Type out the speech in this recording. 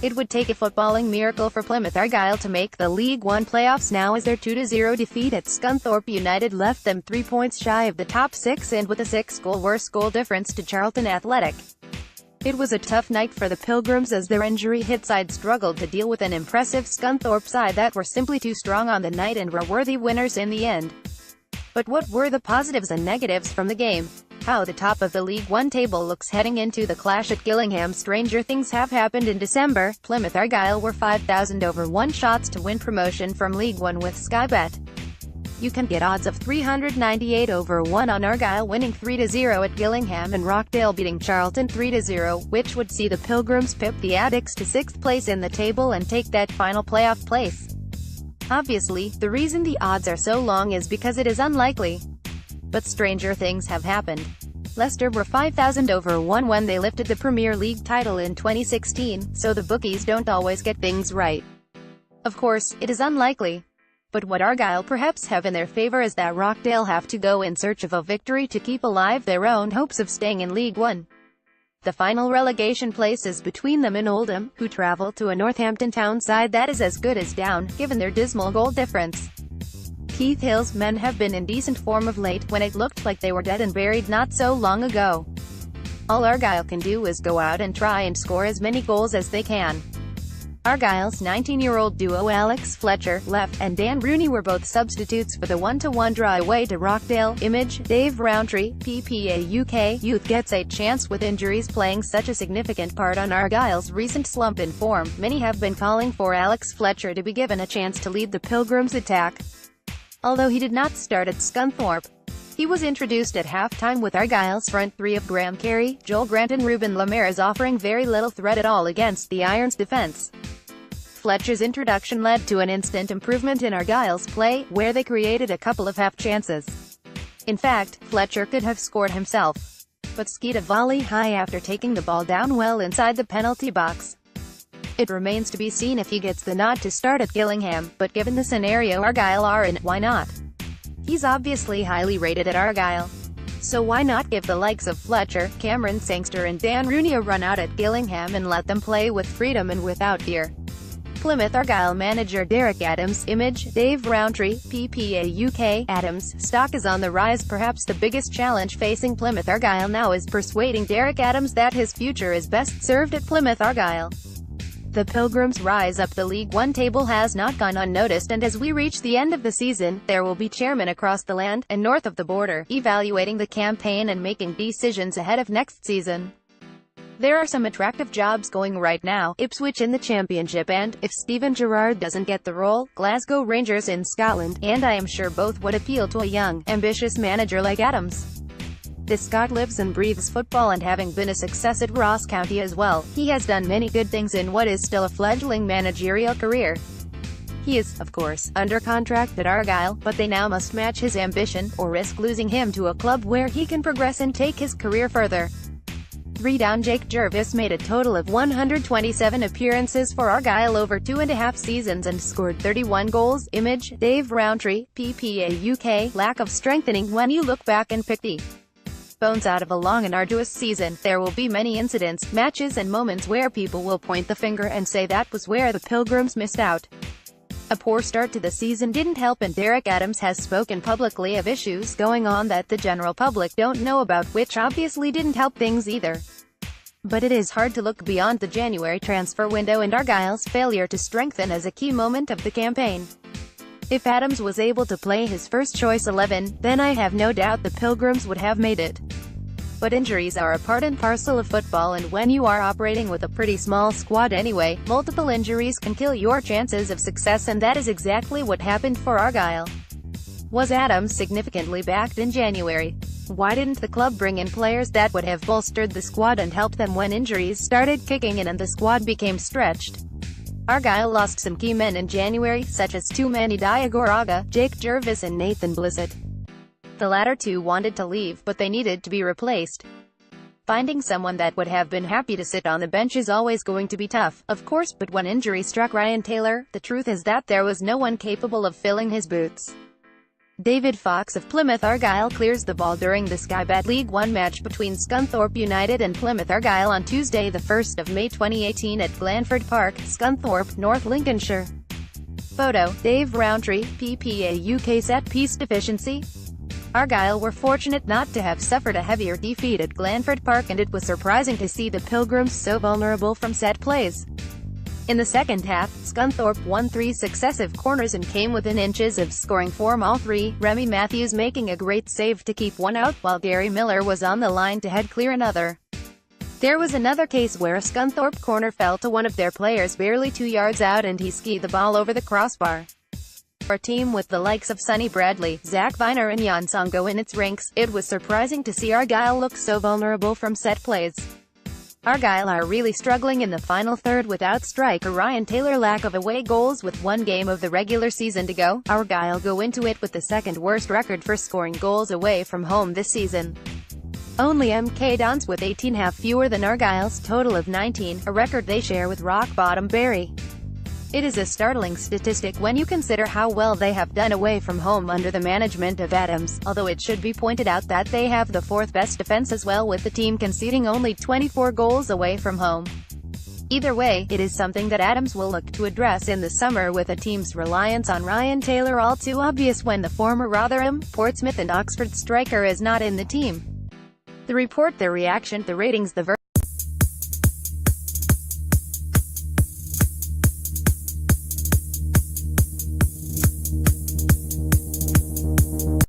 It would take a footballing miracle for Plymouth Argyle to make the League One playoffs now, as their 2-0 defeat at Scunthorpe United left them 3 points shy of the top 6 and with a 6-goal worse goal difference to Charlton Athletic. It was a tough night for the Pilgrims as their injury-hit side struggled to deal with an impressive Scunthorpe side that were simply too strong on the night and were worthy winners in the end. But what were the positives and negatives from the game? How the top of the League One table looks heading into the clash at Gillingham. Stranger things have happened in December. Plymouth Argyle were 5,000 over 1 shots to win promotion from League One with Sky Bet. You can get odds of 398 over 1 on Argyle winning 3-0 at Gillingham and Rockdale beating Charlton 3-0, which would see the Pilgrims pip the Addicts to 6th place in the table and take that final playoff place. Obviously, the reason the odds are so long is because it is unlikely. But stranger things have happened. Leicester were 5,000 over 1 when they lifted the Premier League title in 2016, so the bookies don't always get things right. Of course, it is unlikely. But what Argyle perhaps have in their favour is that Rockdale have to go in search of a victory to keep alive their own hopes of staying in League One. The final relegation place is between them and Oldham, who travel to a Northampton Town side that is as good as down, given their dismal goal difference. Keith Hill's men have been in decent form of late, when it looked like they were dead and buried not so long ago. All Argyle can do is go out and try and score as many goals as they can. Argyle's 19-year-old duo Alex Fletcher, left, and Dan Rooney were both substitutes for the 1-1 draw away to Rockdale. Image, Dave Rowntree, PPA UK. Youth gets a chance with injuries playing such a significant part on Argyle's recent slump in form. Many have been calling for Alex Fletcher to be given a chance to lead the Pilgrims' attack. Although he did not start at Scunthorpe, he was introduced at halftime with Argyle's front three of Graham Carey, Joel Grant and Ruben Lamers offering very little threat at all against the Irons' defence. Fletcher's introduction led to an instant improvement in Argyle's play, where they created a couple of half chances. In fact, Fletcher could have scored himself, but skied a volley high after taking the ball down well inside the penalty box. It remains to be seen if he gets the nod to start at Gillingham, but given the scenario Argyle are in, why not? He's obviously highly rated at Argyle. So why not give the likes of Fletcher, Cameron Sangster and Dan Rooney a run out at Gillingham and let them play with freedom and without fear? Plymouth Argyle manager Derek Adams. Image, Dave Rowntree, PPA UK. Adams' stock is on the rise. Perhaps the biggest challenge facing Plymouth Argyle now is persuading Derek Adams that his future is best served at Plymouth Argyle. The Pilgrims' rise up the League One table has not gone unnoticed, and as we reach the end of the season, there will be chairmen across the land, and north of the border, evaluating the campaign and making decisions ahead of next season. There are some attractive jobs going right now: Ipswich in the Championship and, if Steven Gerrard doesn't get the role, Glasgow Rangers in Scotland, and I am sure both would appeal to a young, ambitious manager like Adams. This Scot lives and breathes football, and having been a success at Ross County as well, he has done many good things in what is still a fledgling managerial career. He is, of course, under contract at Argyle, but they now must match his ambition, or risk losing him to a club where he can progress and take his career further. 3 down. Jake Jervis made a total of 127 appearances for Argyle over 2.5 seasons and scored 31 goals. Image, Dave Rowntree, PPA UK. Lack of strengthening. When you look back and pick the bones out of a long and arduous season, there will be many incidents, matches and moments where people will point the finger and say that was where the Pilgrims missed out. A poor start to the season didn't help, and Derek Adams has spoken publicly of issues going on that the general public don't know about, which obviously didn't help things either. But it is hard to look beyond the January transfer window and Argyle's failure to strengthen as a key moment of the campaign. If Adams was able to play his first-choice 11, then I have no doubt the Pilgrims would have made it. But injuries are a part and parcel of football, and when you are operating with a pretty small squad anyway, multiple injuries can kill your chances of success, and that is exactly what happened for Argyle. Was Adams significantly backed in January? Why didn't the club bring in players that would have bolstered the squad and helped them when injuries started kicking in and the squad became stretched? Argyle lost some key men in January, such as Tumani Diagoraga, Jake Jervis and Nathan Blissett. The latter two wanted to leave, but they needed to be replaced. Finding someone that would have been happy to sit on the bench is always going to be tough, of course, but when injury struck Ryan Taylor, the truth is that there was no one capable of filling his boots. David Fox of Plymouth Argyle clears the ball during the Sky Bet League One match between Scunthorpe United and Plymouth Argyle on Tuesday, the 1st of May 2018 at Glanford Park, Scunthorpe, North Lincolnshire. Photo: Dave Rowntree, PPA UK set-piece deficiency. Argyle were fortunate not to have suffered a heavier defeat at Glanford Park, and it was surprising to see the Pilgrims so vulnerable from set plays. In the second half, Scunthorpe won 3 successive corners and came within inches of scoring 4 all 3, Remy Matthews making a great save to keep one out, while Gary Miller was on the line to head clear another. There was another case where a Scunthorpe corner fell to one of their players barely 2 yards out and he skied the ball over the crossbar. For a team with the likes of Sonny Bradley, Zach Viner and Jan Songo in its ranks, it was surprising to see Argyle look so vulnerable from set plays. Argyle are really struggling in the final third without striker Ryan Taylor. Lack of away goals. With one game of the regular season to go, Argyle go into it with the second worst record for scoring goals away from home this season. Only MK Dons with 18 have fewer than Argyle's total of 19, a record they share with rock bottom Barry. It is a startling statistic when you consider how well they have done away from home under the management of Adams, although it should be pointed out that they have the 4th best defense as well, with the team conceding only 24 goals away from home. Either way, it is something that Adams will look to address in the summer, with a team's reliance on Ryan Taylor all too obvious when the former Rotherham, Portsmouth and Oxford striker is not in the team. The report, the reaction, the ratings, the